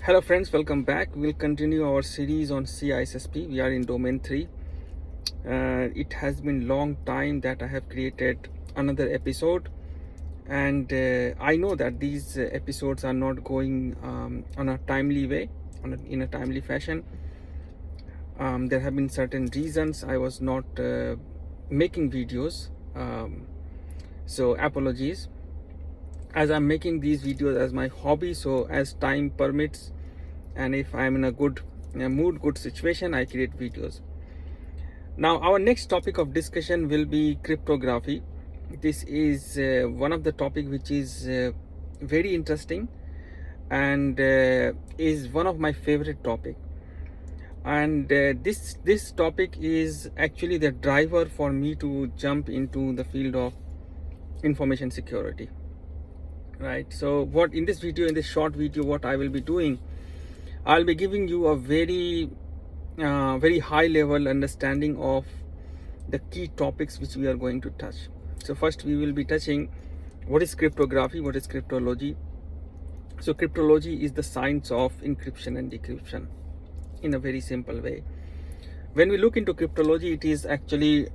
Hello friends, welcome back. We'll continue our series on CISSP. We are in Domain 3. It has been long time that I have created another episode, and I know that these episodes are not going on a timely way, in a timely fashion. There have been certain reasons I was not making videos, so apologies. As I'm making these videos as my hobby, so as time permits and if I'm in a good mood, good situation, I create videos. Now our next topic of discussion will be cryptography. This is one of the topic which is very interesting and is one of my favorite topic, and this topic is actually the driver for me to jump into the field of information security, right? So what in this video, in this short video, what I will be doing, I'll be giving you a very high level understanding of the key topics which we are going to touch. So first we will be touching what is cryptography, what is cryptology. So cryptology is the science of encryption and decryption in a very simple way. When we look into cryptology, it is actually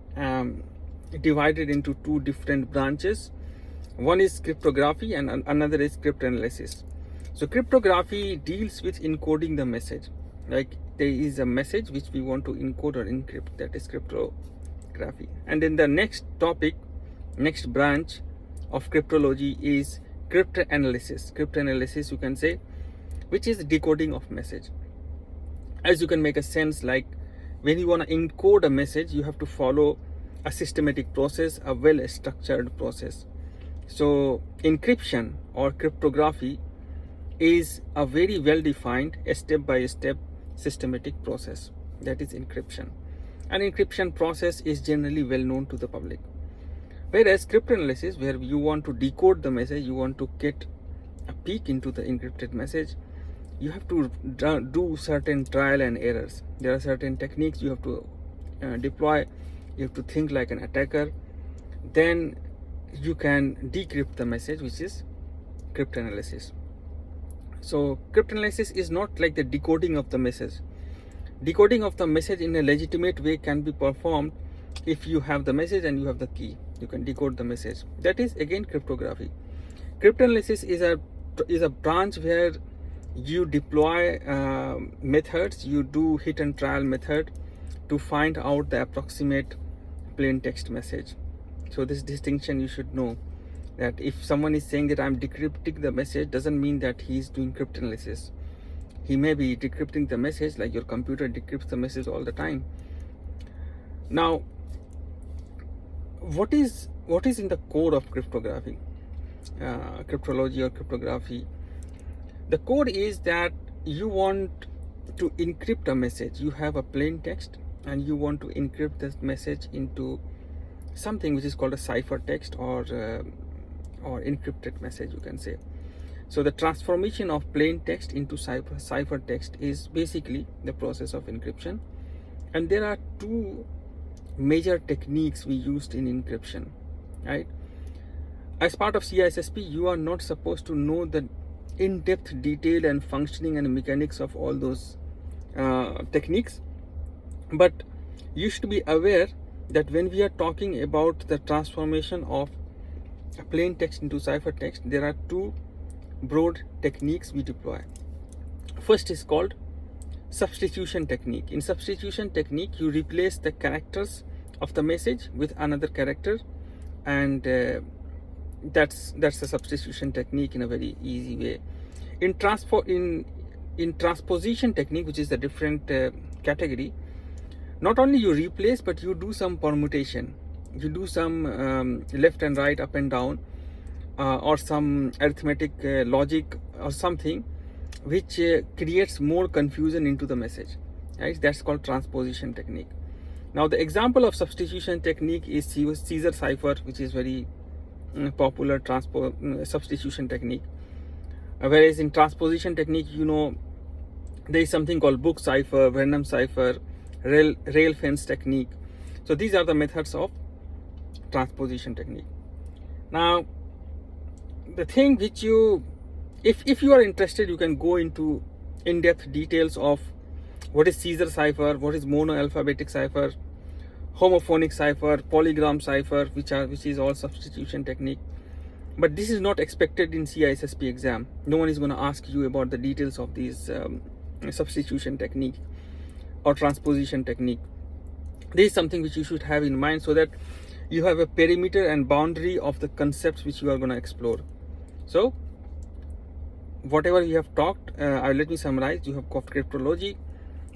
divided into two different branches. One is cryptography and another is cryptanalysis. So cryptography deals with encoding the message. Like there is a message which we want to encode or encrypt, that is cryptography. And then the next topic, next branch of cryptology is cryptanalysis. Cryptanalysis, you can say, which is decoding of message. As you can make a sense, like when you want to encode a message, you have to follow a systematic process, a well-structured process. So encryption or cryptography is a very well-defined step-by-step systematic process, that is encryption. An encryption process is generally well known to the public. Whereas cryptanalysis, where you want to decode the message, you want to get a peek into the encrypted message, you have to do certain trial and errors. There are certain techniques you have to deploy. You have to think like an attacker. Then you can decrypt the message, which is cryptanalysis. So cryptanalysis is not like the decoding of the message. Decoding of the message in a legitimate way can be performed if you have the message and you have the key. You can decode the message. That is again cryptography. Cryptanalysis is a branch where you deploy methods. You do hit and trial method to find out the approximate plain text message. So this distinction you should know, that if someone is saying that I'm decrypting the message, doesn't mean that he is doing cryptanalysis. He may be decrypting the message like your computer decrypts the message all the time. Now, what is in the core of cryptography, cryptology or cryptography? The core is that you want to encrypt a message. You have a plain text and you want to encrypt this message into something which is called a cipher text or encrypted message, you can say. So the transformation of plain text into cipher text is basically the process of encryption. And there are two major techniques we used in encryption, right? As part of CISSP, you are not supposed to know the in-depth detail and functioning and mechanics of all those techniques, but you should be aware that when we are talking about the transformation of a plain text into cipher text, there are two broad techniques we deploy. First is called substitution technique. In substitution technique, you replace the characters of the message with another character, and that's the substitution technique in a very easy way. In transposition technique, which is a different category, not only you replace, but you do some permutation. You do some left and right, up and down, or some arithmetic logic or something which creates more confusion into the message, right? That's called transposition technique. Now the example of substitution technique is Caesar cipher, which is very popular substitution technique. Whereas in transposition technique, there is something called book cipher, random cipher, rail fence technique. So these are the methods of transposition technique. Now the thing which you, if you are interested, you can go into in-depth details of what is Caesar cipher, what is monoalphabetic cipher, homophonic cipher, polygram cipher, which is all substitution technique. But this is not expected in CISSP exam. No one is going to ask you about the details of these substitution technique or transposition technique. This is something which you should have in mind, so that you have a perimeter and boundary of the concepts which you are going to explore. So whatever we have talked, let me summarize. You have got cryptology.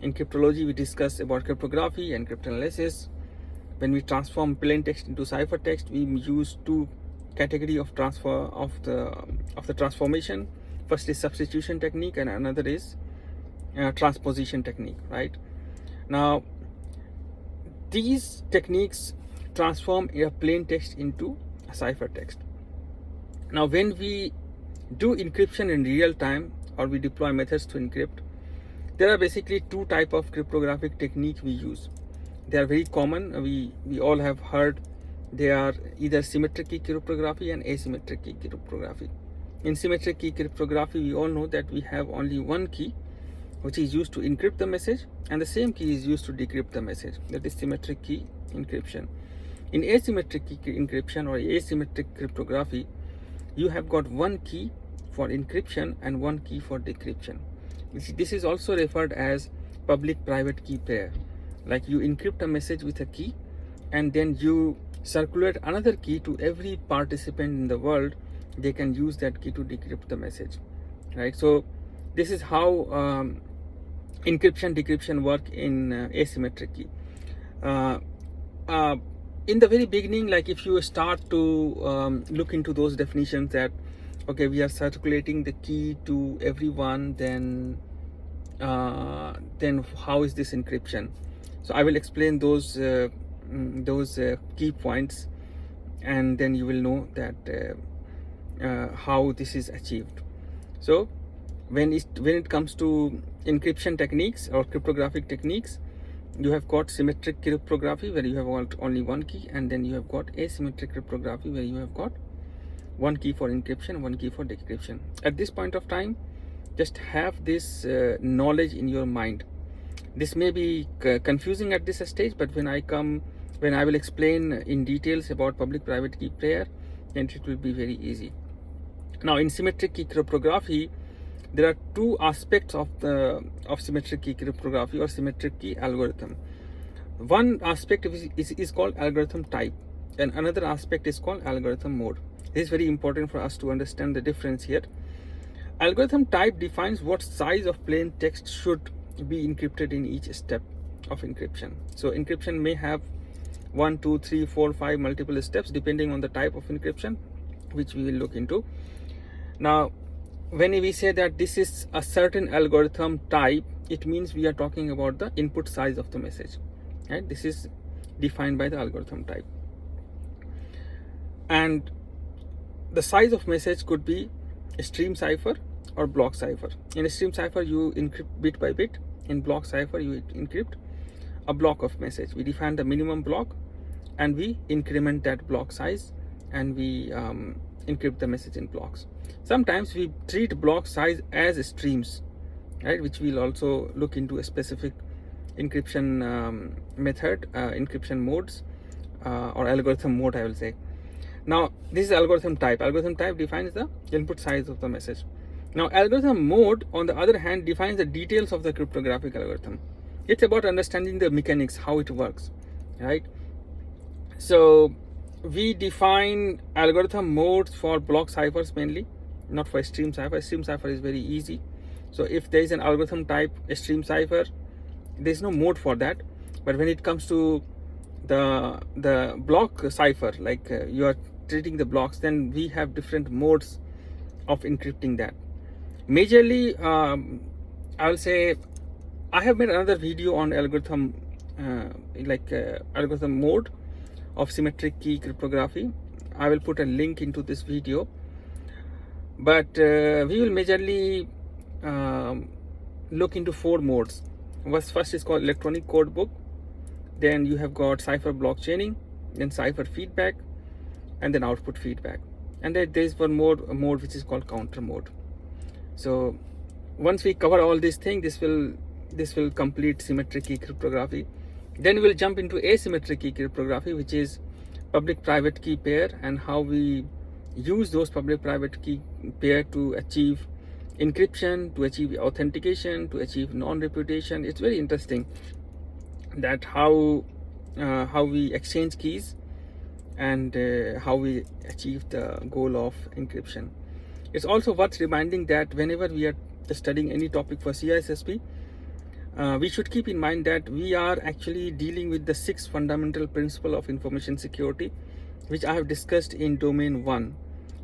In cryptology, we discuss about cryptography and cryptanalysis. When we transform plain text into ciphertext, we use two category of transfer of the transformation. First is substitution technique, and another is transposition technique. Right now, these techniques transform a plain text into a ciphertext. Now, when we do encryption in real time, or we deploy methods to encrypt, there are basically two type of cryptographic technique we use. They are very common. We all have heard. They are either symmetric key cryptography and asymmetric key cryptography. In symmetric key cryptography, we all know that we have only one key which is used to encrypt the message, and the same key is used to decrypt the message. That is symmetric key encryption. In asymmetric key encryption or asymmetric cryptography, you have got one key for encryption and one key for decryption. This is also referred as public-private key pair. Like, you encrypt a message with a key, and then you circulate another key to every participant in the world. They can use that key to decrypt the message, right? So this is how encryption decryption work in asymmetric key. In the very beginning, like, if you start to look into those definitions, that okay, we are circulating the key to everyone, then how is this encryption? So I will explain those key points, and then you will know that how this is achieved. So when it comes to encryption techniques or cryptographic techniques, you have got symmetric cryptography where you have got only one key, and then you have got asymmetric cryptography where you have got one key for encryption, one key for decryption. At this point of time, just have this knowledge in your mind. This may be confusing at this stage, but when I will explain in details about public-private key pair, then it will be very easy. Now, in symmetric key cryptography, there are two aspects of symmetric key cryptography or symmetric key algorithm. One aspect is called algorithm type, and another aspect is called algorithm mode. This is very important for us to understand the difference here. Algorithm type defines what size of plain text should be encrypted in each step of encryption. So encryption may have 1, 2, 3, 4, 5 multiple steps depending on the type of encryption, which we will look into. Now, when we say that this is a certain algorithm type, it means we are talking about the input size of the message, right? This is defined by the algorithm type. And the size of message could be a stream cipher or block cipher. In a stream cipher, you encrypt bit by bit. In block cipher, you encrypt a block of message. We define the minimum block, and we increment that block size, and we encrypt the message in blocks. Sometimes we treat block size as streams, right? Which we'll also look into a specific encryption method, encryption modes, or algorithm mode, I will say. Now, this is algorithm type. Algorithm type defines the input size of the message. Now, algorithm mode, on the other hand, defines the details of the cryptographic algorithm. It's about understanding the mechanics, how it works, right? So we define algorithm modes for block ciphers mainly, not for stream cipher. Stream cipher is very easy. So if there is an algorithm type, a stream cipher, there is no mode for that. But when it comes to the block cipher, like you are treating the blocks, then we have different modes of encrypting that. Majorly, I will say, I have made another video on algorithm, algorithm mode of symmetric key cryptography. I will put a link into this video. But we will majorly look into 4 modes. First is called electronic code book. Then you have got cipher block chaining, then cipher feedback, and then output feedback. And then there is one more mode which is called counter mode. So once we cover all these things, this will complete symmetric key cryptography. Then we'll jump into asymmetric key cryptography, which is public-private key pair, and how we use those public-private key pair to achieve encryption, to achieve authentication, to achieve non-reputation. It's very interesting that how we exchange keys and how we achieve the goal of encryption. It's also worth reminding that whenever we are studying any topic for CISSP, we should keep in mind that we are actually dealing with the 6 fundamental principles of information security, which I have discussed in domain 1.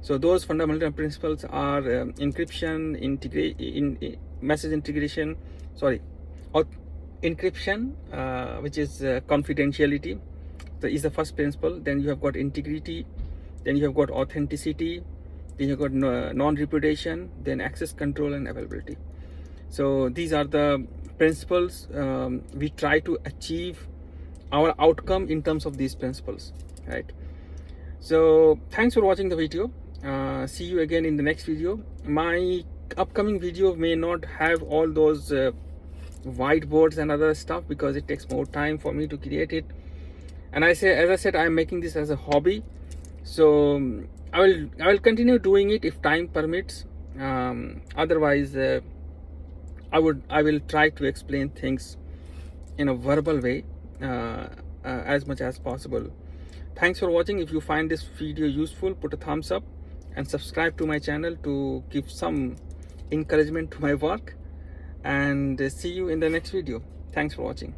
So those fundamental principles are encryption, message integration, encryption, which is confidentiality. So is the first principle. Then you have got integrity, then you have got authenticity, then you have got non-repudiation, then access control and availability. So these are the principles. We try to achieve our outcome in terms of these principles, right? So thanks for watching the video. See you again in the next video. My upcoming video may not have all those whiteboards and other stuff because it takes more time for me to create it. And as I said, I'm making this as a hobby, so I will continue doing it if time permits. Otherwise, I will try to explain things in a verbal way as much as possible. Thanks for watching. If you find this video useful, put a thumbs up and subscribe to my channel to give some encouragement to my work. And see you in the next video. Thanks for watching.